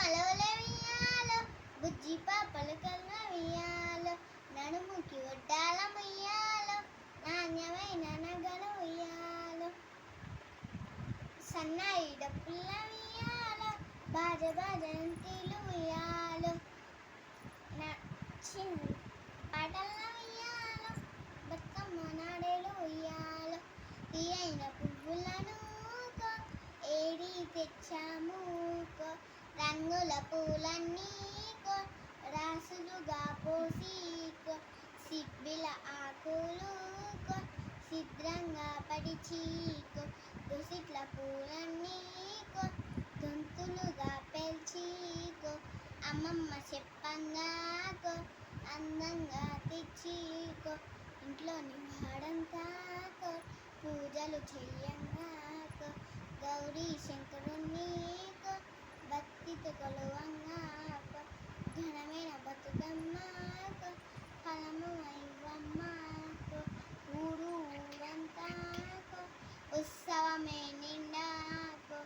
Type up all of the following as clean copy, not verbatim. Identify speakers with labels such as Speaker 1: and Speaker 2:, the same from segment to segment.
Speaker 1: మలవల ఉయ్యాలో బుజ్జి పాపలు కన్న ఉయ్యాలో నడుముకి వడ్డాల ఉయ్యాలో నాణ్యమైన నగల ఉయ్యాలో సన్నాయి డప్పుల ఉయ్యాలో బాజ బాజంతిలు ఉయ్యాలో పాటల ఉయ్యాలో బతుకమ్మ నాడేలు ఉయ్యాలో తీయైన పువ్వులను ఏడి తెచ్చాముకో రంగుల పూలన్నీకో రాసులుగా పోసీకో సిబ్బిల ఆకులుకో సిద్రంగా పడిచీకో దుసిట్ల పూలన్నీకో దొంతులుగా పెల్చీకో అమ్మమ్మ చెప్పంగాకో అందంగా తెచ్చీకో ఇంట్లోని వాడంతాకో పూజలు చెయ్యంగాకో గౌరీ శంకరుణ్ణీకో భక్తితో కొలువంగాకో ఘనమైన బతుకమ్మకో ఫలము ఇవ్వమ్మాకో ఊరు ఊరంతాకో ఉత్సవమే నిండాకో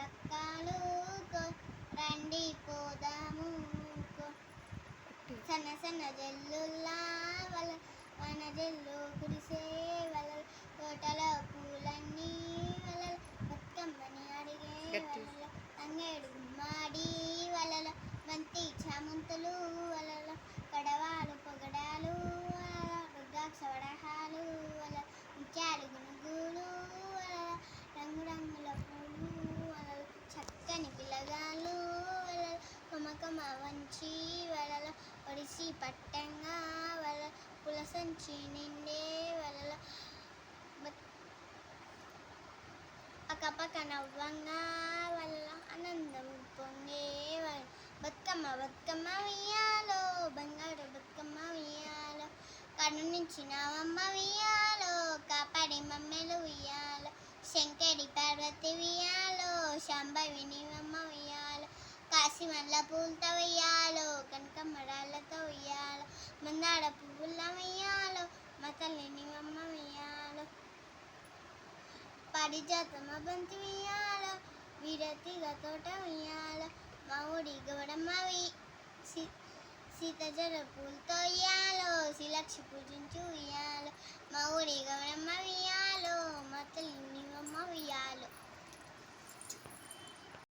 Speaker 1: ఓయమ్మలక్కాలుకో రండి పోదాముకో సన్న సన్న జల్లుల్లా వల వన జల్లు కురిసే వల తోటలో పూలన్నీ వలలు బతుకమ్మని అడిగే వలలో తంగేడు గుమ్మాడి వలలో బంతి చామంతులు వలలో కడవాలు పొగడాలు వలలో రుద్రాక్ష వడహాలు వలలో ముత్యాలు గునుగులు వలలో రంగురంగుల పూలు వలలో చక్కని పిల్లగాళ్ళు వలలో కొమకమ వంచి వలలో ఒడిసి పట్టంగా వలలో పులసంచి నిండే వలలో పక్కపక్క నవ్వంగా వల్ల ఆనందం పొంగే వల్ల బతుకమ్మ బతుకమ్మ ఉయ్యాలో బంగారు బతుకమ్మ ఉయ్యాలో కరుణించినవమ్మ ఉయ్యాలో కాపాడి మమ్మెలు ఉయ్యాలో శంకరి పార్వతి ఉయ్యాలో శాంభవి నీవమ్మ ఉయ్యాలో కాశీ మల్ల పూలతో ఉయ్యాలో కనకమరాలతో ఉయ్యాలో మందార పువ్వుల ఉయ్యాలో మా తల్లి నీవమ్మ ఉయ్యాలో పారిజాతమ్మ బంతి ఉయ్యాలో వీరతిగా తోట ఉయ్యాలో మా ఊడి గౌడమ్మ సీతజడ పూలతో ఉయ్యాలో శ్రీలక్షి పూజించు ఉయ్యాలో మా ఊడి గౌడమ్మ ఉయ్యాలో మా తల్లి నీవమ్మ ఉయ్యాలో.